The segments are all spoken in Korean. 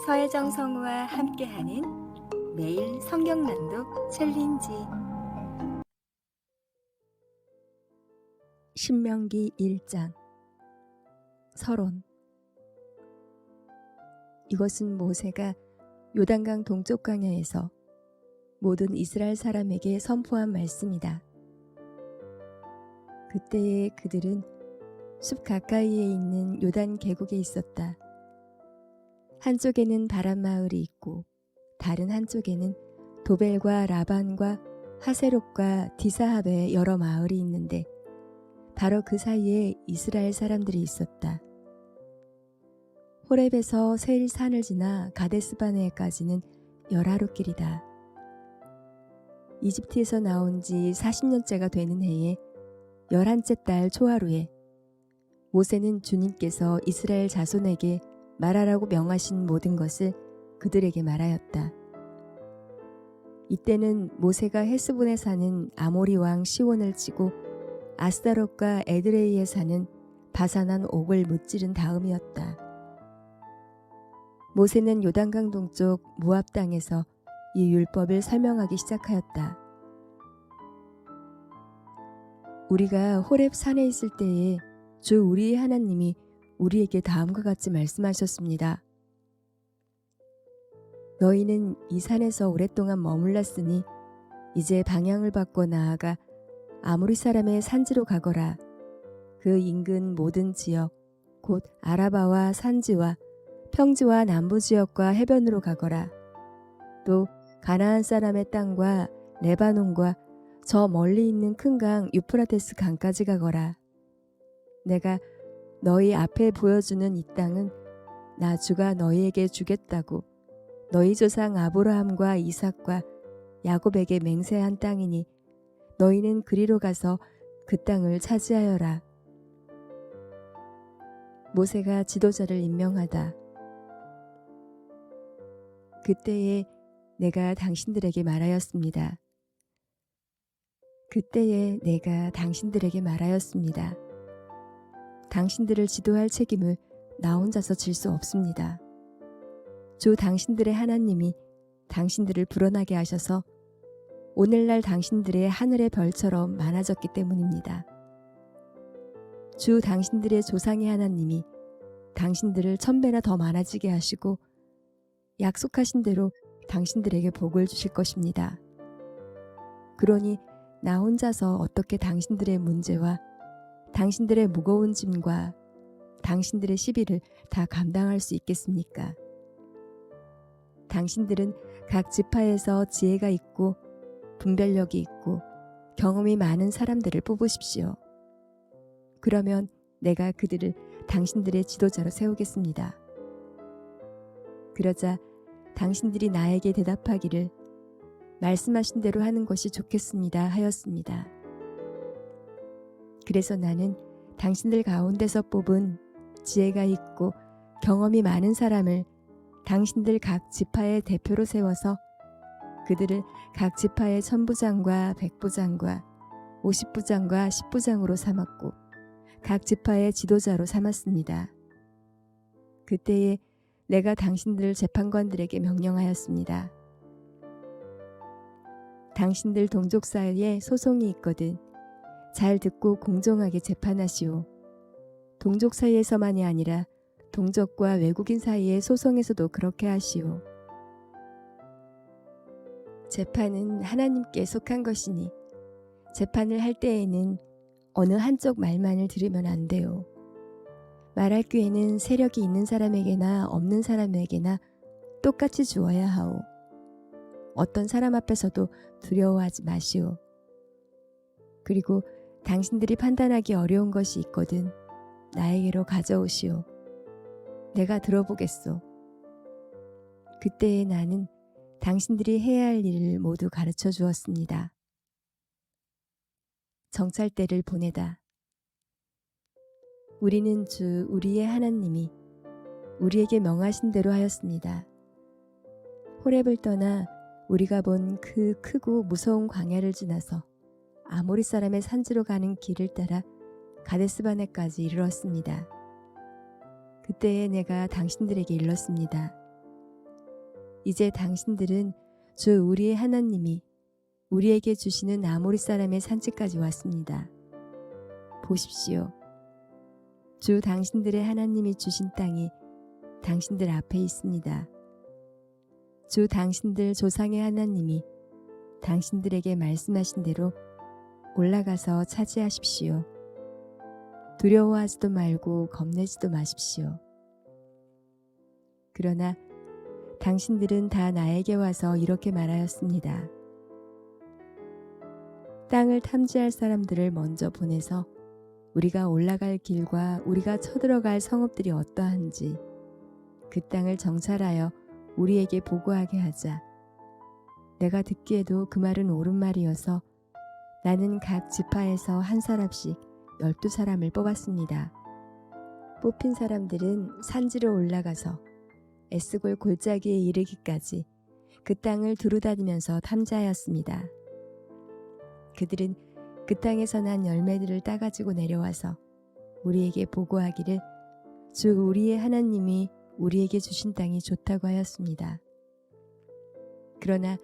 서혜정 성우와 함께하는 매일 성경 낭독 챌린지. 신명기 1장 서론. 이것은 모세가 요단강 동쪽 광야에서 모든 이스라엘 사람에게 선포한 말씀이다. 그때에 그들은 숲 가까이에 있는 요단 계곡에 있었다. 한쪽에는 바람 마을이 있고 다른 한쪽에는 도벨과 라반과 하세롯과 디사합의 여러 마을이 있는데 바로 그 사이에 이스라엘 사람들이 있었다. 호렙에서 세일 산을 지나 가데스바네까지는 열하루 길이다. 이집트에서 나온 지 40년째가 되는 해에 11째 달 초하루에 모세는 주님께서 이스라엘 자손에게 말하라고 명하신 모든 것을 그들에게 말하였다. 이때는 모세가 헤스본에 사는 아모리 왕 시온을 치고 아스타롯과 에드레이에 사는 바산한 옥을 무찌른 다음이었다. 모세는 요단강 동쪽 모압 땅에서 이 율법을 설명하기 시작하였다. 우리가 호렙 산에 있을 때에 주 우리의 하나님이 우리에게 다음과 같이 말씀하셨습니다. 너희는 이 산에서 오랫동안 머물렀으니 이제 방향을 바꿔 나아가 아모리 사람의 산지로 가거라. 그 인근 모든 지역 곧 아라바와 산지와 평지와 남부 지역과 해변으로 가거라. 또 가나안 사람의 땅과 레바논과 저 멀리 있는 큰 강 유프라테스 강까지 가거라. 내가 너희 앞에 보여주는 이 땅은 나 주가 너희에게 주겠다고 너희 조상 아브라함과 이삭과 야곱에게 맹세한 땅이니 너희는 그리로 가서 그 땅을 차지하여라. 모세가 지도자를 임명하다. 그때에 내가 당신들에게 말하였습니다. 그때에 내가 당신들에게 말하였습니다. 당신들을 지도할 책임을 나 혼자서 질 수 없습니다. 주 당신들의 하나님이 당신들을 불어나게 하셔서 오늘날 당신들의 하늘의 별처럼 많아졌기 때문입니다. 주 당신들의 조상의 하나님이 당신들을 1000배나 더 많아지게 하시고 약속하신 대로 당신들에게 복을 주실 것입니다. 그러니 나 혼자서 어떻게 당신들의 문제와 당신들의 무거운 짐과 당신들의 시비를 다 감당할 수 있겠습니까? 당신들은 각 지파에서 지혜가 있고 분별력이 있고 경험이 많은 사람들을 뽑으십시오. 그러면 내가 그들을 당신들의 지도자로 세우겠습니다. 그러자 당신들이 나에게 대답하기를 말씀하신 대로 하는 것이 좋겠습니다 하였습니다. 그래서 나는 당신들 가운데서 뽑은 지혜가 있고 경험이 많은 사람을 당신들 각 지파의 대표로 세워서 그들을 각 지파의 천부장과 백부장과 50부장과 10부장으로 삼았고 각 지파의 지도자로 삼았습니다. 그때에 내가 당신들 재판관들에게 명령하였습니다. 당신들 동족 사이에 소송이 있거든 잘 듣고 공정하게 재판하시오. 동족 사이에서만이 아니라 동족과 외국인 사이의 소송에서도 그렇게 하시오. 재판은 하나님께 속한 것이니 재판을 할 때에는 어느 한쪽 말만을 들으면 안 돼요. 말할 기회는 세력이 있는 사람에게나 없는 사람에게나 똑같이 주어야 하오. 어떤 사람 앞에서도 두려워하지 마시오. 그리고 당신들이 판단하기 어려운 것이 있거든 나에게로 가져오시오. 내가 들어보겠소. 그때에 나는 당신들이 해야 할 일을 모두 가르쳐 주었습니다. 정찰대를 보내다. 우리는 주 우리의 하나님이 우리에게 명하신 대로 하였습니다. 호렙을 떠나 우리가 본 그 크고 무서운 광야를 지나서 아모리 사람의 산지로 가는 길을 따라 가데스바네까지 이르렀습니다. 그때에 내가 당신들에게 일렀습니다. 이제 당신들은 주 우리의 하나님이 우리에게 주시는 아모리 사람의 산지까지 왔습니다. 보십시오. 주 당신들의 하나님이 주신 땅이 당신들 앞에 있습니다. 주 당신들 조상의 하나님이 당신들에게 말씀하신 대로 올라가서 차지하십시오. 두려워하지도 말고 겁내지도 마십시오. 그러나 당신들은 다 나에게 와서 이렇게 말하였습니다. 땅을 탐지할 사람들을 먼저 보내서 우리가 올라갈 길과 우리가 쳐들어갈 성읍들이 어떠한지 그 땅을 정찰하여 우리에게 보고하게 하자. 내가 듣기에도 그 말은 옳은 말이어서 나는 각 지파에서 한 사람씩 12사람을 뽑았습니다. 뽑힌 사람들은 산지로 올라가서 에스골 골짜기에 이르기까지 그 땅을 두루다니면서 탐지하였습니다. 그들은 그 땅에서 난 열매들을 따가지고 내려와서 우리에게 보고하기를 주 우리의 하나님이 우리에게 주신 땅이 좋다고 하였습니다. 그러나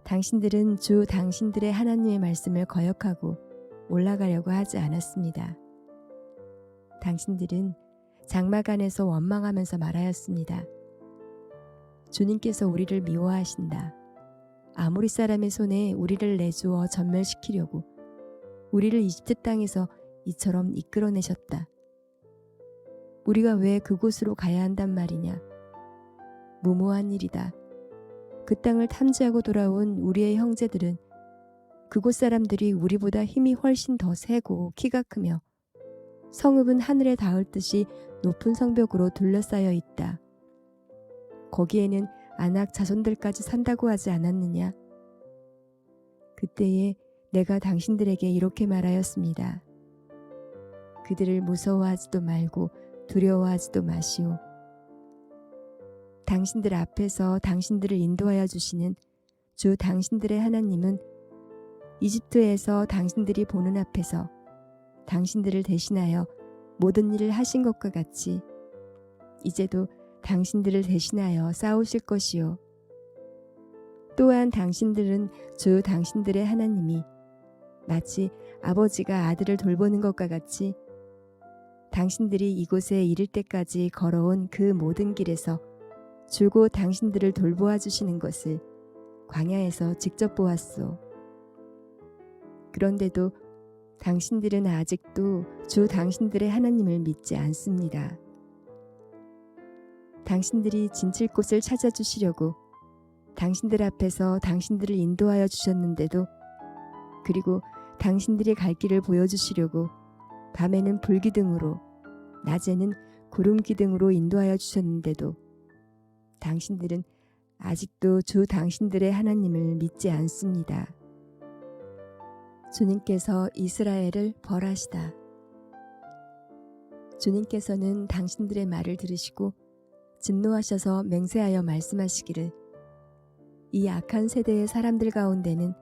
당신들은 주 당신들의 하나님의 말씀을 거역하고 올라가려고 하지 않았습니다. 당신들은 장막 안에서 원망하면서 말하였습니다. 주님께서 우리를 미워하신다. 아모리 사람의 손에 우리를 내주어 전멸시키려고 우리를 이집트 땅에서 이처럼 이끌어내셨다. 우리가 왜 그곳으로 가야 한단 말이냐. 무모한 일이다. 그 땅을 탐지하고 돌아온 우리의 형제들은 그곳 사람들이 우리보다 힘이 훨씬 더 세고 키가 크며 성읍은 하늘에 닿을 듯이 높은 성벽으로 둘러싸여 있다. 거기에는 아낙 자손들까지 산다고 하지 않았느냐? 그때에 내가 당신들에게 이렇게 말하였습니다. 그들을 무서워하지도 말고 두려워하지도 마시오. 당신들 앞에서 당신들을 인도하여 주시는 주 당신들의 하나님은 이집트에서 당신들이 보는 앞에서 당신들을 대신하여 모든 일을 하신 것과 같이 이제도 당신들을 대신하여 싸우실 것이요. 또한 당신들은 주 당신들의 하나님이 마치 아버지가 아들을 돌보는 것과 같이 당신들이 이곳에 이를 때까지 걸어온 그 모든 길에서 줄곧 당신들을 돌보아 주시는 것을 광야에서 직접 보았소. 그런데도 당신들은 아직도 주 당신들의 하나님을 믿지 않습니다. 당신들이 진칠 곳을 찾아주시려고 당신들 앞에서 당신들을 인도하여 주셨는데도 그리고 당신들이 갈 길을 보여주시려고 밤에는 불기둥으로 낮에는 구름기둥으로 인도하여 주셨는데도 당신들은 아직도 주 당신들의 하나님을 믿지 않습니다. 주님께서 이스라엘을 벌하시다. 주님께서는 당신들의 말을 들으시고 진노하셔서 맹세하여 말씀하시기를 이 악한 세대의 사람들 가운데는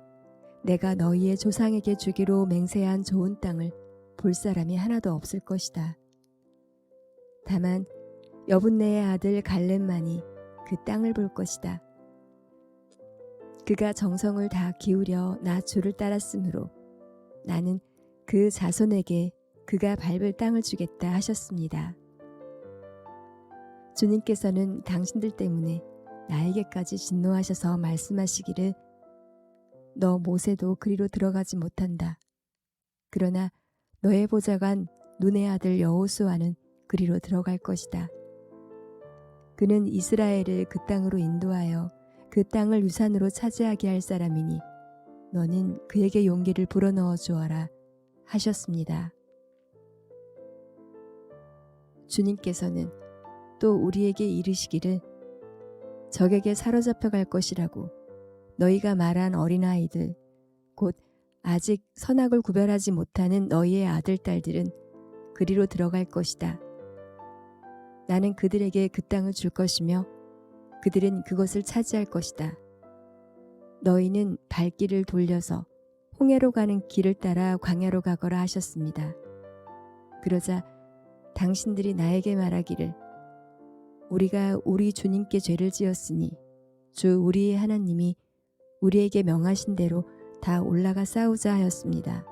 내가 너희의 조상에게 주기로 맹세한 좋은 땅을 볼 사람이 하나도 없을 것이다. 다만 여분네의 아들 갈렙만이 그 땅을 볼 것이다. 그가 정성을 다 기울여 나 주를 따랐으므로 나는 그 자손에게 그가 밟을 땅을 주겠다 하셨습니다. 주님께서는 당신들 때문에 나에게까지 진노하셔서 말씀하시기를 너 모세도 그리로 들어가지 못한다. 그러나 너의 보좌관 눈의 아들 여호수아는 그리로 들어갈 것이다. 그는 이스라엘을 그 땅으로 인도하여 그 땅을 유산으로 차지하게 할 사람이니 너는 그에게 용기를 불어넣어 주어라 하셨습니다. 주님께서는 또 우리에게 이르시기를 적에게 사로잡혀 갈 것이라고 너희가 말한 어린아이들 곧 아직 선악을 구별하지 못하는 너희의 아들 딸들은 그리로 들어갈 것이다. 나는 그들에게 그 땅을 줄 것이며 그들은 그것을 차지할 것이다. 너희는 발길을 돌려서 홍해로 가는 길을 따라 광야로 가거라 하셨습니다. 그러자 당신들이 나에게 말하기를 우리가 우리 주님께 죄를 지었으니 주 우리의 하나님이 우리에게 명하신 대로 다 올라가 싸우자 하였습니다.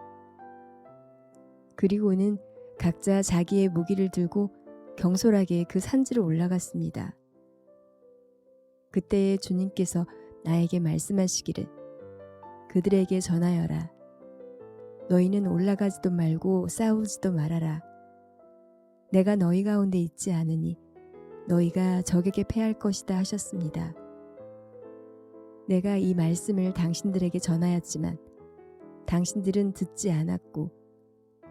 그리고는 각자 자기의 무기를 들고 경솔하게 그 산지로 올라갔습니다. 그때에 주님께서 나에게 말씀하시기를 그들에게 전하여라. 너희는 올라가지도 말고 싸우지도 말아라. 내가 너희 가운데 있지 않으니 너희가 적에게 패할 것이다 하셨습니다. 내가 이 말씀을 당신들에게 전하였지만 당신들은 듣지 않았고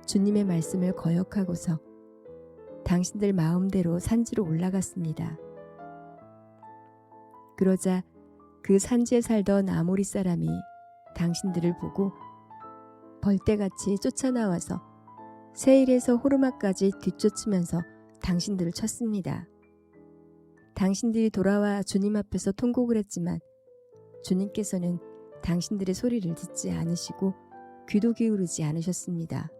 주님의 말씀을 거역하고서 당신들 마음대로 산지로 올라갔습니다. 그러자 그 산지에 살던 아모리 사람이 당신들을 보고 벌떼같이 쫓아나와서 세일에서 호르마까지 뒤쫓으면서 당신들을 쳤습니다. 당신들이 돌아와 주님 앞에서 통곡을 했지만 주님께서는 당신들의 소리를 듣지 않으시고 귀도 기울이지 않으셨습니다.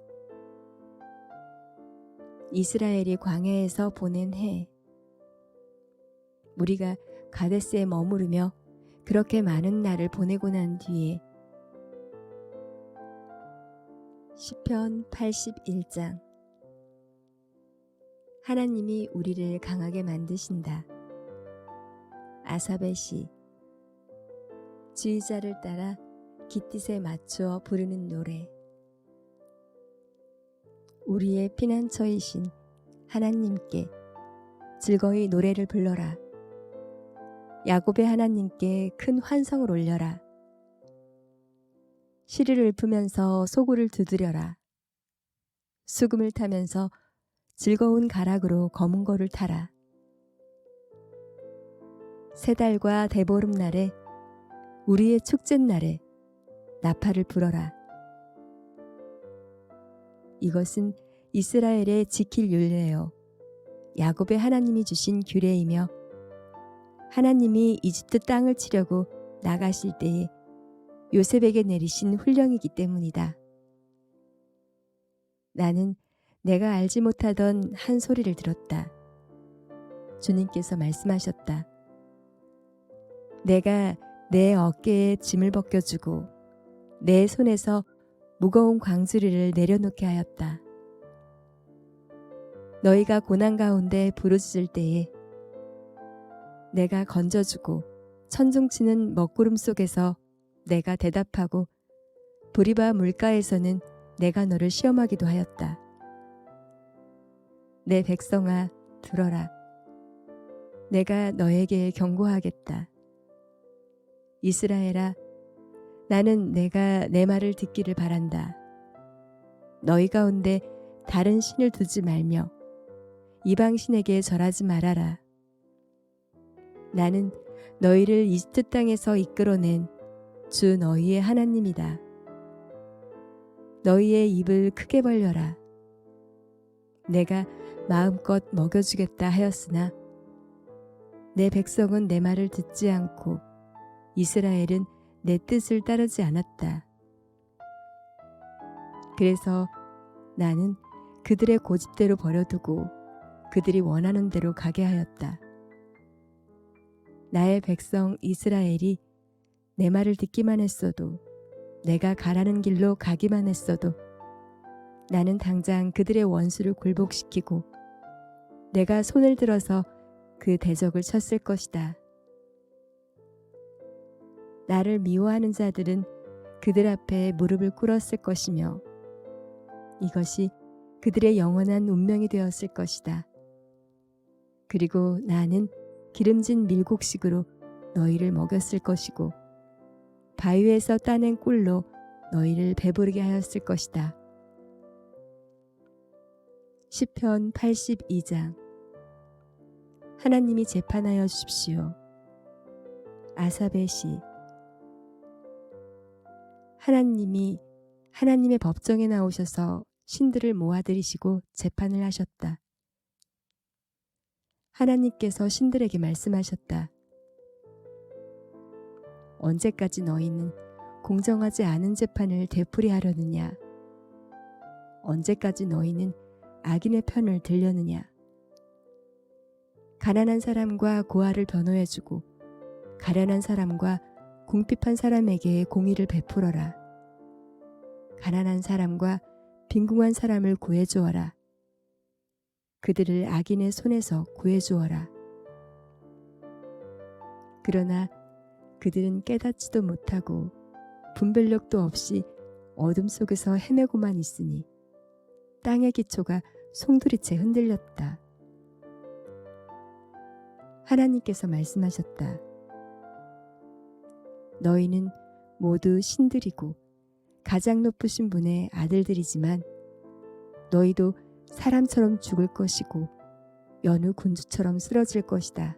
이스라엘이 광야에서 보낸 해. 우리가 가데스에 머무르며 그렇게 많은 날을 보내고 난 뒤에 시편 81장. 하나님이 우리를 강하게 만드신다. 아삽의 시. 지휘자를 따라 깃딧에 맞추어 부르는 노래. 우리의 피난처이신 하나님께 즐거이 노래를 불러라. 야곱의 하나님께 큰 환성을 올려라. 시를 읊으면서 소구를 두드려라. 수금을 타면서 즐거운 가락으로 검은 거를 타라. 세 달과 대보름날에 우리의 축제날에 나팔을 불어라. 이것은 이스라엘의 지킬 율례요 야곱의 하나님이 주신 규례이며 하나님이 이집트 땅을 치려고 나가실 때에 요셉에게 내리신 훈령이기 때문이다. 나는 내가 알지 못하던 한 소리를 들었다. 주님께서 말씀하셨다. 내가 내 어깨에 짐을 벗겨주고 내 손에서 무거운 광주리를 내려놓게 하였다. 너희가 고난 가운데 부르짖을 때에 내가 건져주고 천둥치는 먹구름 속에서 내가 대답하고 브리바 물가에서는 내가 너를 시험하기도 하였다. 내 백성아 들어라. 내가 너에게 경고하겠다. 이스라엘아 나는 내가 내 말을 듣기를 바란다. 너희 가운데 다른 신을 두지 말며 이방 신에게 절하지 말아라. 나는 너희를 이집트 땅에서 이끌어낸 주 너희의 하나님이다. 너희의 입을 크게 벌려라. 내가 마음껏 먹여주겠다 하였으나 내 백성은 내 말을 듣지 않고 이스라엘은 내 뜻을 따르지 않았다. 그래서 나는 그들의 고집대로 버려두고 그들이 원하는 대로 가게 하였다. 나의 백성 이스라엘이 내 말을 듣기만 했어도 내가 가라는 길로 가기만 했어도 나는 당장 그들의 원수를 굴복시키고 내가 손을 들어서 그 대적을 쳤을 것이다. 나를 미워하는 자들은 그들 앞에 무릎을 꿇었을 것이며 이것이 그들의 영원한 운명이 되었을 것이다. 그리고 나는 기름진 밀곡식으로 너희를 먹였을 것이고 바위에서 따낸 꿀로 너희를 배부르게 하였을 것이다. 시편 82장. 하나님이 재판하여 주십시오. 아삽의 시. 하나님이 하나님의 법정에 나오셔서 신들을 모아들이시고 재판을 하셨다. 하나님께서 신들에게 말씀하셨다. 언제까지 너희는 공정하지 않은 재판을 되풀이하려느냐? 언제까지 너희는 악인의 편을 들려느냐? 가난한 사람과 고아를 변호해주고 가련한 사람과 궁핍한 사람에게 공의를 베풀어라. 가난한 사람과 빈궁한 사람을 구해주어라. 그들을 악인의 손에서 구해주어라. 그러나 그들은 깨닫지도 못하고 분별력도 없이 어둠 속에서 헤매고만 있으니 땅의 기초가 송두리째 흔들렸다. 하나님께서 말씀하셨다. 너희는 모두 신들이고 가장 높으신 분의 아들들이지만 너희도 사람처럼 죽을 것이고 여느 군주처럼 쓰러질 것이다.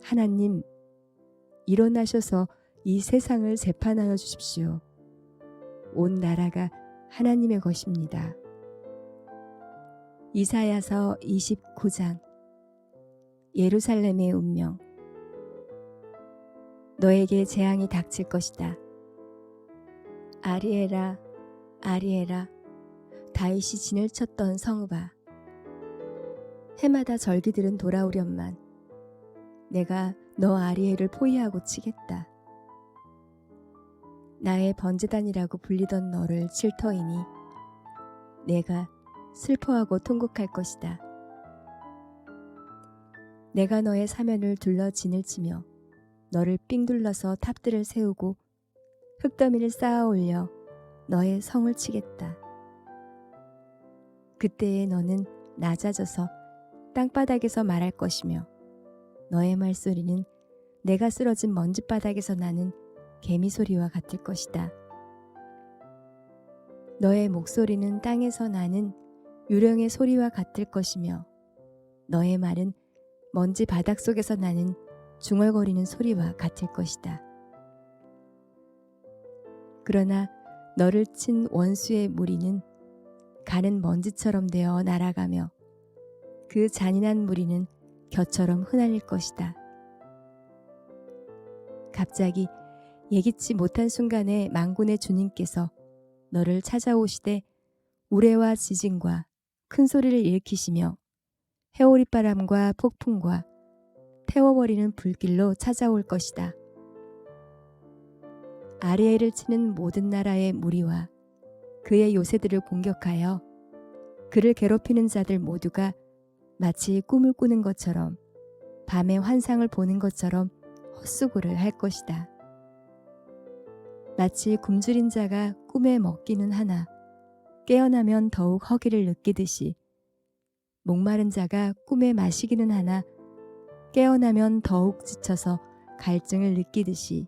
하나님, 일어나셔서 이 세상을 재판하여 주십시오. 온 나라가 하나님의 것입니다. 이사야서 29장. 예루살렘의 운명. 너에게 재앙이 닥칠 것이다. 아리에라, 아리에라, 다윗이 진을 쳤던 성읍아. 해마다 절기들은 돌아오련만 내가 너 아리에를 포위하고 치겠다. 나의 번제단이라고 불리던 너를 칠 터이니 내가 슬퍼하고 통곡할 것이다. 내가 너의 사면을 둘러 진을 치며 너를 삥 둘러서 탑들을 세우고 흙더미를 쌓아 올려 너의 성을 치겠다. 그때에 너는 낮아져서 땅바닥에서 말할 것이며 너의 말소리는 내가 쓰러진 먼지바닥에서 나는 개미 소리와 같을 것이다. 너의 목소리는 땅에서 나는 유령의 소리와 같을 것이며 너의 말은 먼지 바닥 속에서 나는 중얼거리는 소리와 같을 것이다. 그러나 너를 친 원수의 무리는 가는 먼지처럼 되어 날아가며 그 잔인한 무리는 겨처럼 흩날릴 것이다. 갑자기 예기치 못한 순간에 만군의 주님께서 너를 찾아오시되 우레와 지진과 큰 소리를 일으키시며 해오리바람과 폭풍과 태워버리는 불길로 찾아올 것이다. 아리엘을 치는 모든 나라의 무리와 그의 요새들을 공격하여 그를 괴롭히는 자들 모두가 마치 꿈을 꾸는 것처럼 밤에 환상을 보는 것처럼 헛수고를 할 것이다. 마치 굶주린 자가 꿈에 먹기는 하나 깨어나면 더욱 허기를 느끼듯이 목마른 자가 꿈에 마시기는 하나 깨어나면 더욱 지쳐서 갈증을 느끼듯이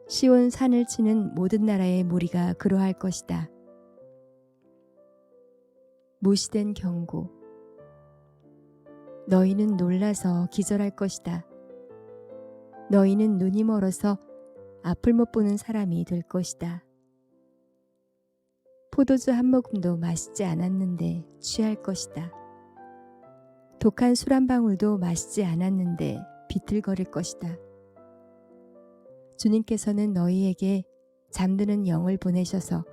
시온 산을 치는 모든 나라의 무리가 그러할 것이다. 무시된 경고. 너희는 놀라서 기절할 것이다. 너희는 눈이 멀어서 앞을 못 보는 사람이 될 것이다. 포도주 한 모금도 마시지 않았는데 취할 것이다. 독한 술 한 방울도 마시지 않았는데 비틀거릴 것이다. 주님께서는 너희에게 잠드는 영을 보내셔서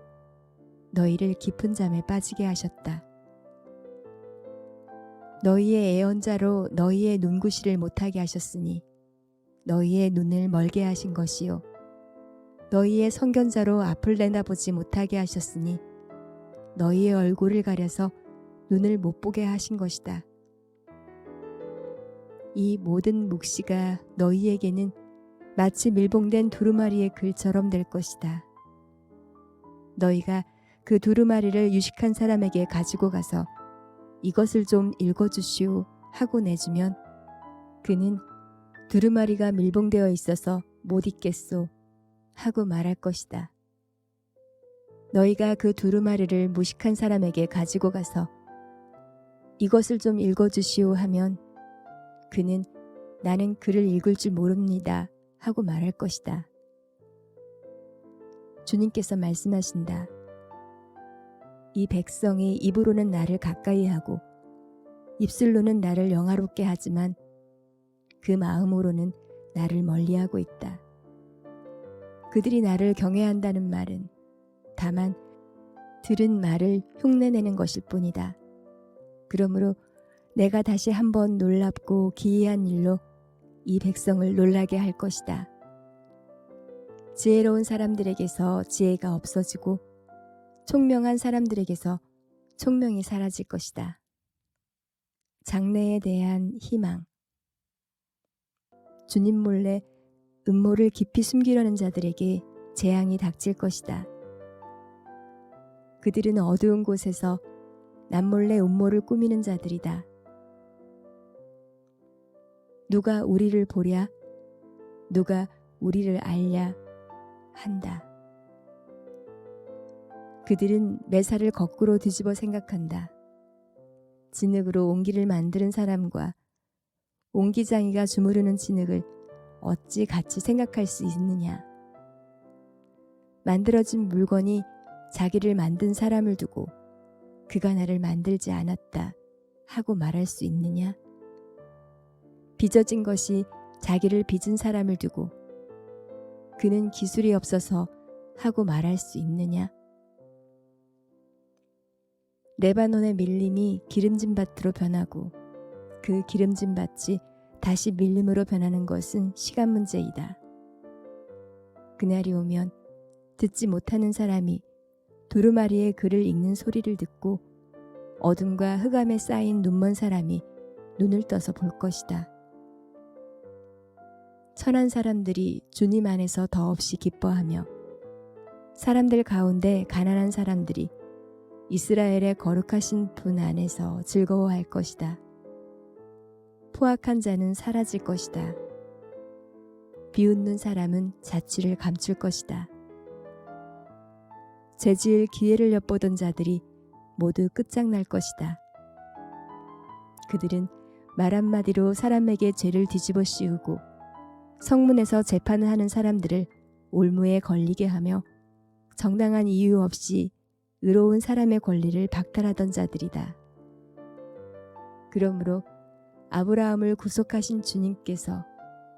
너희를 깊은 잠에 빠지게 하셨다. 너희의 애언자로 너희의 눈구시를 못하게 하셨으니 너희의 눈을 멀게 하신 것이요 너희의 선견자로 앞을 내다보지 못하게 하셨으니 너희의 얼굴을 가려서 눈을 못 보게 하신 것이다. 이 모든 묵시가 너희에게는 마치 밀봉된 두루마리의 글처럼 될 것이다. 너희가 그 두루마리를 유식한 사람에게 가지고 가서 이것을 좀 읽어주시오 하고 내주면 그는 두루마리가 밀봉되어 있어서 못 읽겠소 하고 말할 것이다. 너희가 그 두루마리를 무식한 사람에게 가지고 가서 이것을 좀 읽어주시오 하면 그는 나는 글을 읽을 줄 모릅니다 하고 말할 것이다. 주님께서 말씀하신다. 이 백성이 입으로는 나를 가까이 하고 입술로는 나를 영화롭게 하지만 그 마음으로는 나를 멀리하고 있다. 그들이 나를 경외한다는 말은 다만 들은 말을 흉내내는 것일 뿐이다. 그러므로 내가 다시 한번 놀랍고 기이한 일로 이 백성을 놀라게 할 것이다. 지혜로운 사람들에게서 지혜가 없어지고 총명한 사람들에게서 총명이 사라질 것이다. 장래에 대한 희망. 주님 몰래 음모를 깊이 숨기려는 자들에게 재앙이 닥칠 것이다. 그들은 어두운 곳에서 남몰래 음모를 꾸미는 자들이다. 누가 우리를 보랴? 누가 우리를 알랴? 한다. 그들은 매사를 거꾸로 뒤집어 생각한다. 진흙으로 옹기를 만드는 사람과 옹기장이가 주무르는 진흙을 어찌 같이 생각할 수 있느냐. 만들어진 물건이 자기를 만든 사람을 두고 그가 나를 만들지 않았다 하고 말할 수 있느냐. 빚어진 것이 자기를 빚은 사람을 두고 그는 기술이 없어서 하고 말할 수 있느냐. 레바논의 밀림이 기름진 밭으로 변하고 그 기름진 밭이 다시 밀림으로 변하는 것은 시간 문제이다. 그날이 오면 듣지 못하는 사람이 두루마리의 글을 읽는 소리를 듣고 어둠과 흑암에 쌓인 눈먼 사람이 눈을 떠서 볼 것이다. 천한 사람들이 주님 안에서 더없이 기뻐하며 사람들 가운데 가난한 사람들이 이스라엘의 거룩하신 분 안에서 즐거워할 것이다. 포악한 자는 사라질 것이다. 비웃는 사람은 자취를 감출 것이다. 죄지을 기회를 엿보던 자들이 모두 끝장날 것이다. 그들은 말 한마디로 사람에게 죄를 뒤집어 씌우고 성문에서 재판을 하는 사람들을 올무에 걸리게 하며 정당한 이유 없이 의로운 사람의 권리를 박탈하던 자들이다. 그러므로 아브라함을 구속하신 주님께서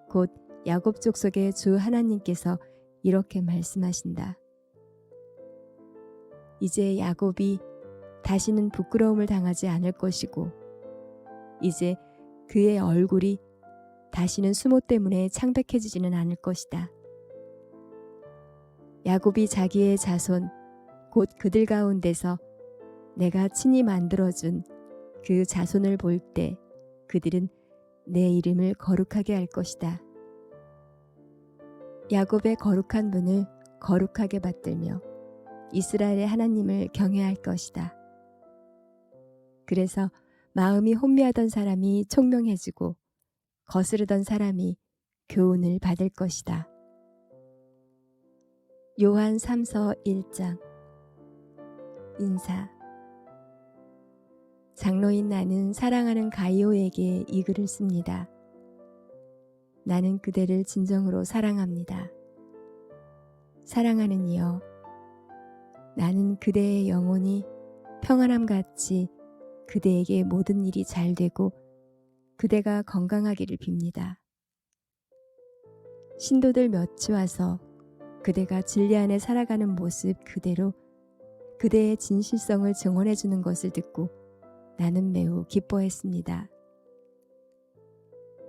곧 야곱 족속의 주 하나님께서 이렇게 말씀하신다. 이제 야곱이 다시는 부끄러움을 당하지 않을 것이고 이제 그의 얼굴이 다시는 수모 때문에 창백해지지는 않을 것이다. 야곱이 자기의 자손 곧 그들 가운데서 내가 친히 만들어준 그 자손을 볼 때 그들은 내 이름을 거룩하게 할 것이다. 야곱의 거룩한 분을 거룩하게 받들며 이스라엘의 하나님을 경외할 것이다. 그래서 마음이 혼미하던 사람이 총명해지고 거스르던 사람이 교훈을 받을 것이다. 요한 3서 1장. 인사. 장로인 나는 사랑하는 가이오에게 이 글을 씁니다. 나는 그대를 진정으로 사랑합니다. 사랑하는 이여, 나는 그대의 영혼이 평안함같이 그대에게 모든 일이 잘 되고 그대가 건강하기를 빕니다. 신도들 몇이 와서 그대가 진리 안에 살아가는 모습 그대로 그대의 진실성을 증언해 주는 것을 듣고 나는 매우 기뻐했습니다.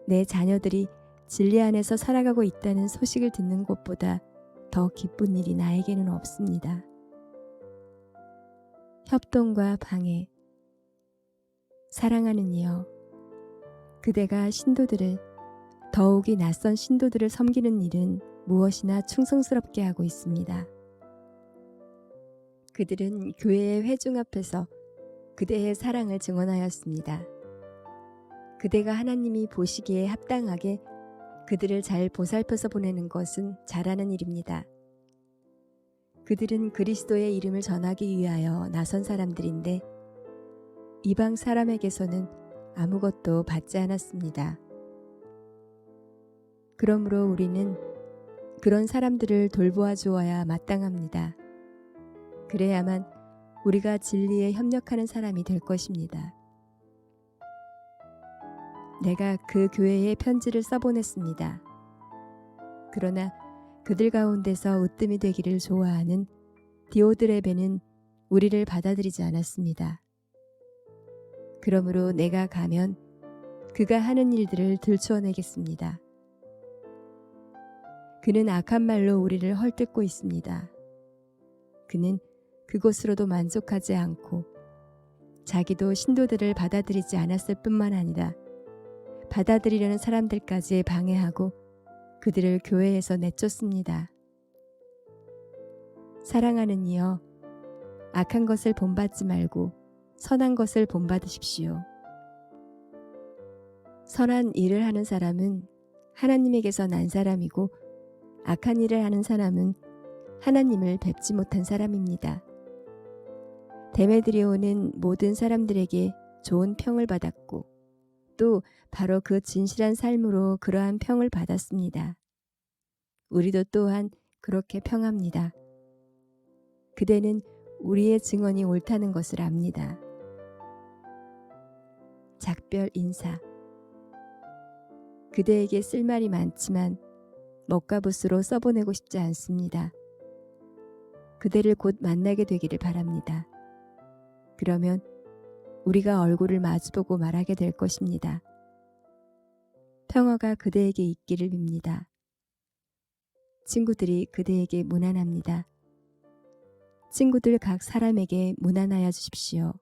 내 자녀들이 진리 안에서 살아가고 있다는 소식을 듣는 것보다 더 기쁜 일이 나에게는 없습니다. 협동과 방해. 사랑하는 이여, 그대가 신도들을 더욱이 낯선 신도들을 섬기는 일은 무엇이나 충성스럽게 하고 있습니다. 그들은 교회의 회중 앞에서 그대의 사랑을 증언하였습니다. 그대가 하나님이 보시기에 합당하게 그들을 잘 보살펴서 보내는 것은 잘하는 일입니다. 그들은 그리스도의 이름을 전하기 위하여 나선 사람들인데 이방 사람에게서는 아무것도 받지 않았습니다. 그러므로 우리는 그런 사람들을 돌보아 주어야 마땅합니다. 그래야만 우리가 진리에 협력하는 사람이 될 것입니다. 내가 그 교회에 편지를 써보냈습니다. 그러나 그들 가운데서 으뜸이 되기를 좋아하는 디오드레베는 우리를 받아들이지 않았습니다. 그러므로 내가 가면 그가 하는 일들을 들추어내겠습니다. 그는 악한 말로 우리를 헐뜯고 있습니다. 그는 그것으로도 만족하지 않고 자기도 신도들을 받아들이지 않았을 뿐만 아니라 받아들이려는 사람들까지 방해하고 그들을 교회에서 내쫓습니다. 사랑하는 이여, 악한 것을 본받지 말고 선한 것을 본받으십시오. 선한 일을 하는 사람은 하나님에게서 난 사람이고 악한 일을 하는 사람은 하나님을 뵙지 못한 사람입니다. 데메드리오는 모든 사람들에게 좋은 평을 받았고 또 바로 그 진실한 삶으로 그러한 평을 받았습니다. 우리도 또한 그렇게 평합니다. 그대는 우리의 증언이 옳다는 것을 압니다. 작별 인사. 그대에게 쓸 말이 많지만 먹가붓으로 써보내고 싶지 않습니다. 그대를 곧 만나게 되기를 바랍니다. 그러면 우리가 얼굴을 마주보고 말하게 될 것입니다. 평화가 그대에게 있기를 빕니다. 친구들이 그대에게 문안합니다. 친구들 각 사람에게 문안하여 주십시오.